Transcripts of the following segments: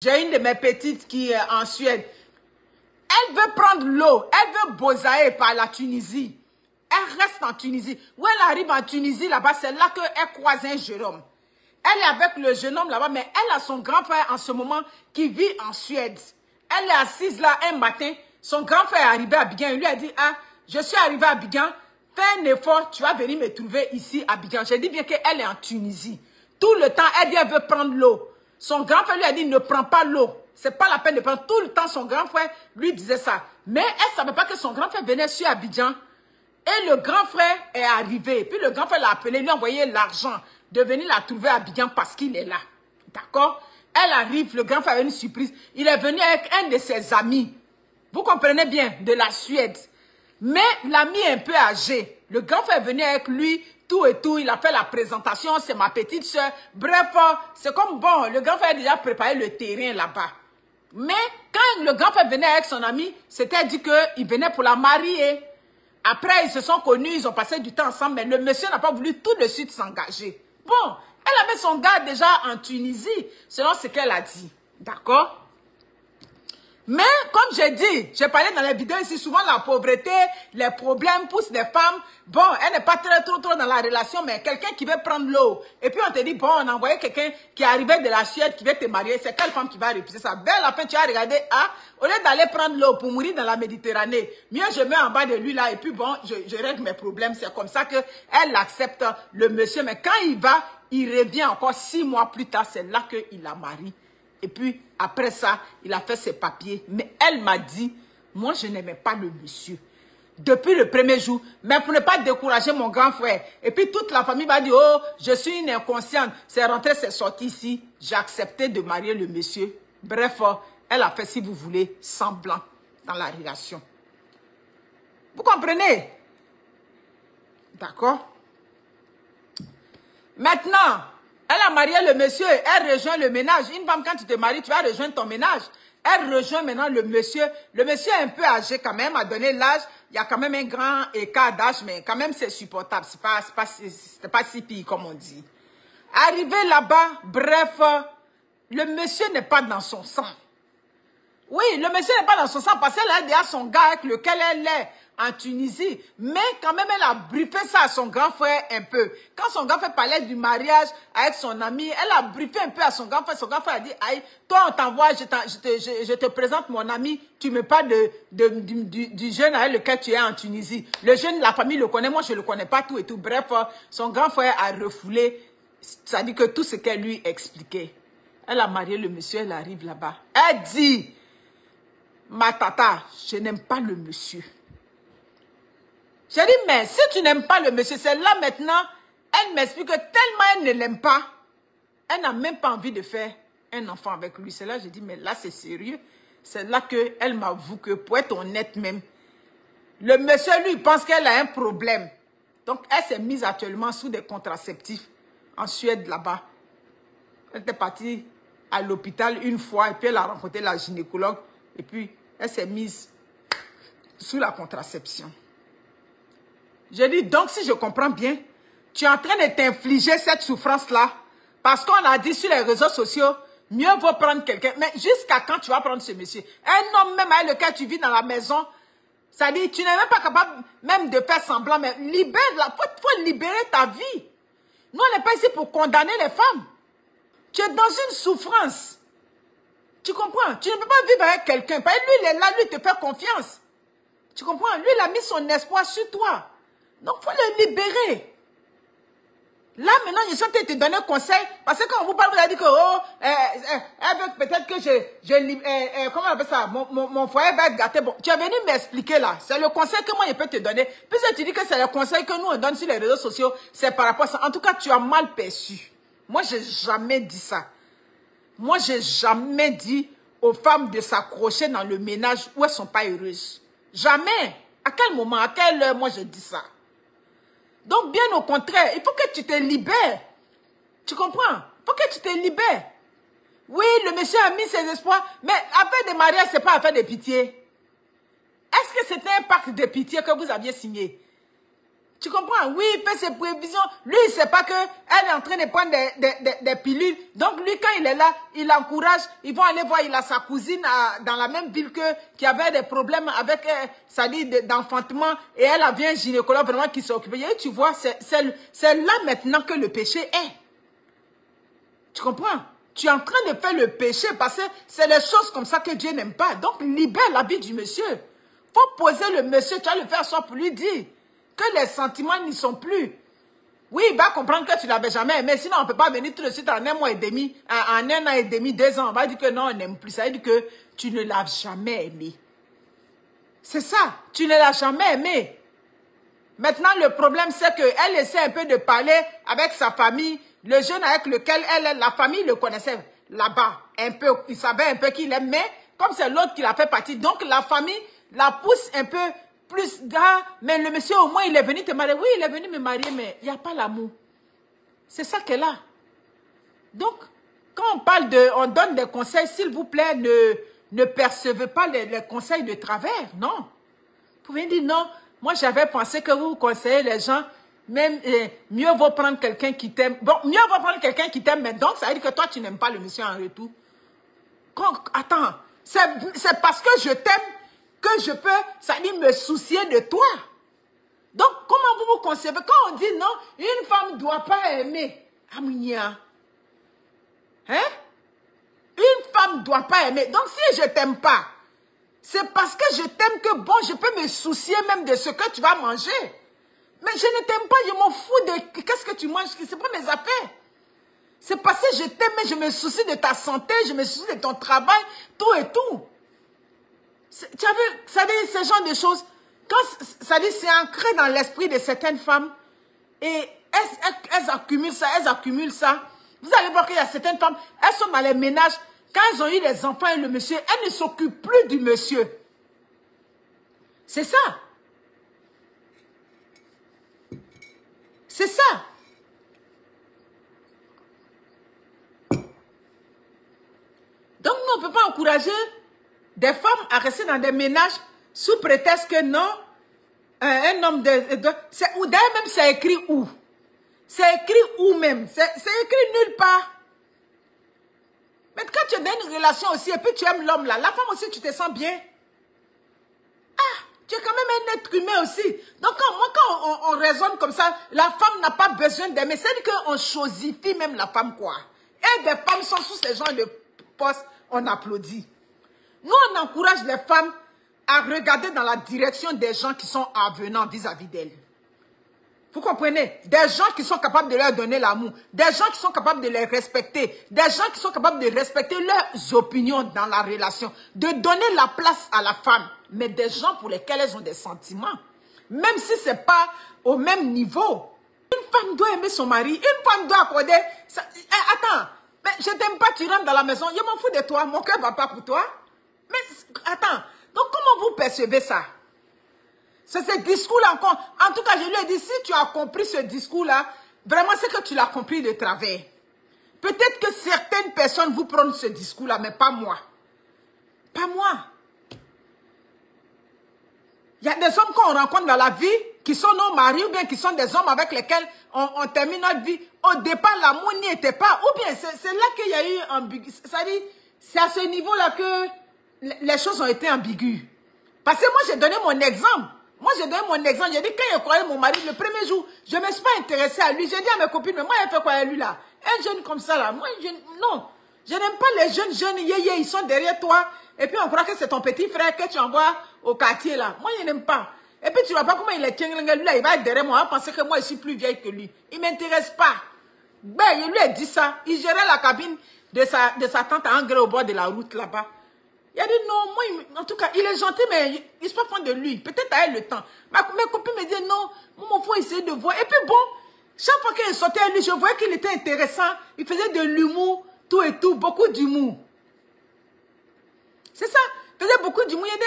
J'ai une de mes petites qui est en Suède. Elle veut prendre l'eau. Elle veut bosailler par la Tunisie. Elle reste en Tunisie. Où elle arrive en Tunisie, là-bas, c'est là qu'elle croise un jeune homme. Elle est avec le jeune homme là-bas, mais elle a son grand frère en ce moment qui vit en Suède. Elle est assise là un matin. Son grand frère est arrivé à Abidjan. Il lui a dit, ah, je suis arrivé à Abidjan. Fais un effort, tu vas venir me trouver ici à Abidjan. J'ai dit bien qu'elle est en Tunisie. Tout le temps, elle dit, elle veut prendre l'eau. Son grand frère lui a dit, ne prends pas l'eau. C'est pas la peine de prendre. Tout le temps, son grand frère lui disait ça. Mais elle ne savait pas que son grand frère venait sur Abidjan. Et le grand frère est arrivé. Puis le grand frère l'a appelé, lui a envoyé l'argent de venir la trouver à Abidjan parce qu'il est là. D'accord? Elle arrive, le grand frère a une surprise. Il est venu avec un de ses amis. Vous comprenez bien, de la Suède. Mais l'ami est un peu âgé. Le grand frère est venu avec lui, tout et tout. Il a fait la présentation, c'est ma petite soeur. Bref, c'est comme bon, le grand frère a déjà préparé le terrain là-bas. Mais quand le grand frère venait avec son ami, c'était dit qu'il venait pour la marier. Après, ils se sont connus, ils ont passé du temps ensemble, mais le monsieur n'a pas voulu tout de suite s'engager. Bon, elle avait son gars déjà en Tunisie, selon ce qu'elle a dit. D'accord? Mais, comme j'ai dit, j'ai parlé dans les vidéos ici, souvent la pauvreté, les problèmes poussent des femmes. Bon, elle n'est pas trop dans la relation, mais quelqu'un qui veut prendre l'eau. Et puis on te dit, bon, on a envoyé quelqu'un qui est arrivé de la Suède, qui veut te marier. C'est quelle femme qui va refuser ça? Vers la fin, tu as regardé, ah, au lieu d'aller prendre l'eau pour mourir dans la Méditerranée, mieux je mets en bas de lui là, et puis bon, je règle mes problèmes. C'est comme ça qu'elle accepte le monsieur. Mais quand il va, il revient encore 6 mois plus tard, c'est là qu'il la marie. Et puis, après ça, il a fait ses papiers. Mais elle m'a dit, moi, je n'aimais pas le monsieur. Depuis le premier jour, mais pour ne pas décourager mon grand frère. Et puis, toute la famille m'a dit, oh, je suis une inconsciente. C'est rentré, c'est sorti ici. J'ai accepté de marier le monsieur. Bref, elle a fait, si vous voulez, semblant dans la relation. Vous comprenez? D'accord? Maintenant, elle a marié le monsieur, elle rejoint le ménage. Une femme, quand tu te maries, tu vas rejoindre ton ménage. Elle rejoint maintenant le monsieur. Le monsieur est un peu âgé quand même, a donné l'âge. Il y a quand même un grand écart d'âge, mais quand même c'est supportable. C'est pas si pire comme on dit. Arrivé là-bas, bref, le monsieur n'est pas dans son sang. Oui, le monsieur n'est pas dans son sang parce qu'elle a déjà son gars avec lequel elle est en Tunisie. Mais quand même, elle a briefé ça à son grand frère un peu. Quand son grand frère parlait du mariage avec son ami, elle a briefé un peu à son grand frère. Son grand frère a dit, aïe, toi on t'envoie, je te présente mon ami, tu me parles du jeune avec lequel tu es en Tunisie. Le jeune, la famille le connaît, moi je ne le connais pas tout et tout. Bref, son grand frère a refoulé, ça dit que tout ce qu'elle lui expliquait. Elle a marié le monsieur, elle arrive là-bas. Elle dit, ma tata, je n'aime pas le monsieur. J'ai dit, mais si tu n'aimes pas le monsieur, c'est là maintenant, elle m'explique que tellement elle ne l'aime pas, elle n'a même pas envie de faire un enfant avec lui. C'est là que j'ai dit, mais là c'est sérieux. C'est là qu'elle m'avoue que, pour être honnête même, le monsieur lui pense qu'elle a un problème. Donc elle s'est mise actuellement sous des contraceptifs en Suède là-bas. Elle était partie à l'hôpital une fois et puis elle a rencontré la gynécologue et puis elle s'est mise sous la contraception. J'ai dit, donc si je comprends bien, tu es en train de t'infliger cette souffrance-là parce qu'on a dit sur les réseaux sociaux, mieux vaut prendre quelqu'un. Mais jusqu'à quand tu vas prendre ce monsieur? Un homme même avec lequel tu vis dans la maison, ça dit, tu n'es même pas capable même de faire semblant, mais libère-la, faut libérer ta vie. Nous, on n'est pas ici pour condamner les femmes. Tu es dans une souffrance. Tu comprends? Tu ne peux pas vivre avec quelqu'un. Lui, il est là, lui, te fait confiance. Tu comprends? Lui, il a mis son espoir sur toi. Donc, il faut le libérer. Là, maintenant, je suis en train de te donner un conseil. Parce que quand on vous parle, vous avez dit que, oh, elle veut peut-être que comment on appelle ça? Mon foyer va être gâté. Bon, tu es venu m'expliquer là. C'est le conseil que moi, je peux te donner. Puisque tu dis que c'est le conseil que nous, on donne sur les réseaux sociaux, c'est par rapport à ça. En tout cas, tu as mal perçu. Moi, je n'ai jamais dit ça. Moi, je n'ai jamais dit aux femmes de s'accrocher dans le ménage où elles ne sont pas heureuses. Jamais. À quel moment, à quelle heure, moi, je dis ça? Donc, bien au contraire, il faut que tu te libères. Tu comprends? Il faut que tu te libères. Oui, le monsieur a mis ses espoirs, mais affaire de mariage, ce n'est pas affaire de pitié. Est-ce que c'était un pacte de pitié que vous aviez signé? Tu comprends? Oui, il fait ses prévisions. Lui, il ne sait pas qu'elle est en train de prendre des pilules. Donc, lui, quand il est là, il encourage. Ils vont aller voir, il a sa cousine dans la même ville qui avait des problèmes avec, ça dit, d'enfantement. Et elle avait un gynécologue vraiment qui s'occupe. Et tu vois, c'est là maintenant que le péché est. Tu comprends? Tu es en train de faire le péché parce que c'est les choses comme ça que Dieu n'aime pas. Donc, libère la vie du monsieur. Il faut poser le monsieur, tu vas le faire soit pour lui dire que les sentiments n'y sont plus. Oui, il va comprendre que tu ne l'avais jamais aimé. Sinon, on ne peut pas venir tout de suite en un mois et demi, en un an et demi, 2 ans. On va dire que non, on n'aime plus. Ça veut dire que tu ne l'as jamais aimé. C'est ça, tu ne l'as jamais aimé. Maintenant, le problème, c'est qu'elle essaie un peu de parler avec sa famille. Le jeune avec lequel la famille le connaissait là-bas. Un peu, il savait un peu qu'il aime, mais comme c'est l'autre qui l'a fait partie, donc la famille la pousse un peu plus gars, mais le monsieur au moins il est venu te marier. Oui, il est venu me marier, mais il n'y a pas l'amour. C'est ça qu'elle a. Donc, quand on parle on donne des conseils, s'il vous plaît, ne percevez pas les conseils de travers, non. Vous pouvez dire non, moi j'avais pensé que vous conseillez les gens, même mieux vaut prendre quelqu'un qui t'aime. Bon, mieux vaut prendre quelqu'un qui t'aime, mais donc ça veut dire que toi tu n'aimes pas le monsieur en retour. Attends, c'est parce que je t'aime que je peux, ça dit, me soucier de toi. Donc, comment vous vous concevez? Quand on dit non, une femme ne doit pas aimer. Amounia. Hein? Une femme ne doit pas aimer. Donc, si je ne t'aime pas, c'est parce que je t'aime que, bon, je peux me soucier même de ce que tu vas manger. Mais je ne t'aime pas, je m'en fous de qu'est-ce que tu manges, ce n'est pas mes affaires. C'est parce que je t'aime, mais je me soucie de ta santé, je me soucie de ton travail, tout et tout. Tu as vu, ça dit ce genre de choses, quand ça dit c'est ancré dans l'esprit de certaines femmes, et elles accumulent ça, vous allez voir qu'il y a certaines femmes, elles sont dans les ménages, quand elles ont eu les enfants et le monsieur, elles ne s'occupent plus du monsieur. C'est ça. C'est ça. Donc nous, on ne peut pas encourager des femmes à rester dans des ménages sous prétexte que non, un homme ou d'ailleurs même c'est écrit où? C'est écrit où même? C'est écrit nulle part. Mais quand tu es dans une relation aussi et puis tu aimes l'homme là, la femme aussi tu te sens bien. Ah, tu es quand même un être humain aussi. Donc quand on raisonne comme ça, la femme n'a pas besoin d'aimer. C'est-à-dire qu'on chosifie même la femme quoi. Et des femmes sont sous ce genre de poste, on applaudit. Nous, on encourage les femmes à regarder dans la direction des gens qui sont avenants vis-à-vis d'elles. Vous comprenez? Des gens qui sont capables de leur donner l'amour. Des gens qui sont capables de les respecter. Des gens qui sont capables de respecter leurs opinions dans la relation. De donner la place à la femme. Mais des gens pour lesquels elles ont des sentiments. Même si ce n'est pas au même niveau. Une femme doit aimer son mari. Une femme doit accorder... attends, mais je t'aime pas, tu rentres dans la maison. Je m'en fous de toi. Mon cœur ne va pas pour toi. Mais attends, donc comment vous percevez ça? C'est ce discours-là encore. En tout cas, je lui ai dit, si tu as compris ce discours-là, vraiment c'est que tu l'as compris de travers. Peut-être que certaines personnes vous prennent ce discours-là, mais pas moi. Pas moi. Il y a des hommes qu'on rencontre dans la vie, qui sont nos maris, ou bien qui sont des hommes avec lesquels on termine notre vie. Au départ, l'amour n'y était pas. Ou bien c'est là qu'il y a eu ambiguïté. C'est à ce niveau-là que les choses ont été ambiguës. Parce que moi, j'ai donné mon exemple. J'ai dit, quand il croyait mon mari, le premier jour, je ne me suis pas intéressée à lui. J'ai dit à mes copines, mais moi, elle fait quoi à lui là? Un jeune comme ça là. Moi, non. Je n'aime pas les jeunes, ils sont derrière toi. Et puis, on croit que c'est ton petit frère que tu envoies au quartier là. Moi, je n'aime pas. Et puis, tu ne vois pas comment il est tiens, lui là, il va être derrière moi. Il va penser que moi, je suis plus vieille que lui. Il ne m'intéresse pas. Ben, il lui a dit ça. Il gérait la cabine de sa tante à engrais au bord de la route là-bas. Il a dit non, moi, en tout cas, il est gentil, mais il ne se passe pas de lui. Peut-être à elle le temps. Mes copines me disaient non, il faut essayer de voir. Et puis bon, chaque fois qu'il sortait à lui, je voyais qu'il était intéressant. Il faisait de l'humour, tout et tout, beaucoup d'humour. C'est ça, il faisait beaucoup d'humour. Il dit,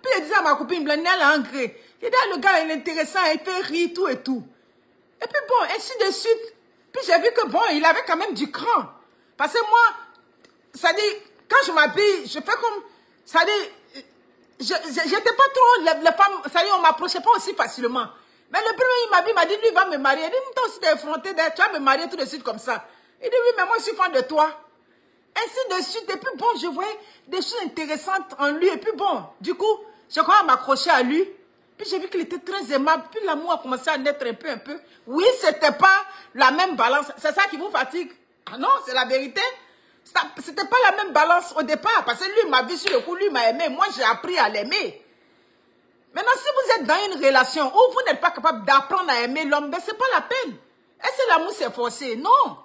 puis il disait à ma copine, elle a engrais. Il dit, le gars, il est intéressant, il fait rire, tout et tout. Et puis bon, ainsi de suite. Puis j'ai vu que bon, il avait quand même du cran. Parce que moi, ça dit, quand je m'habille, je fais comme, ça dit, j'étais pas trop, les femmes, ça dit, on m'approchait pas aussi facilement. Mais le premier, il m'a dit, lui, il va me marier. Il dit, toi aussi, t'es effronté, tu vas me marier tout de suite comme ça. Il dit, oui, mais moi, je suis fan de toi. Ainsi de suite. Et puis bon, je voyais des choses intéressantes en lui. Et puis bon, du coup, j'ai commencé à m'accrocher à lui. Puis j'ai vu qu'il était très aimable. Puis l'amour a commencé à naître un peu. Oui, c'était pas la même balance. C'est ça qui vous fatigue. Ah non, c'est la vérité. C'était pas la même balance au départ. Parce que lui, il m'a vu sur le coup, lui, il m'a aimé. Moi, j'ai appris à l'aimer. Maintenant, si vous êtes dans une relation où vous n'êtes pas capable d'apprendre à aimer l'homme, ben c'est pas la peine. Est-ce que l'amour c'est forcé? Non.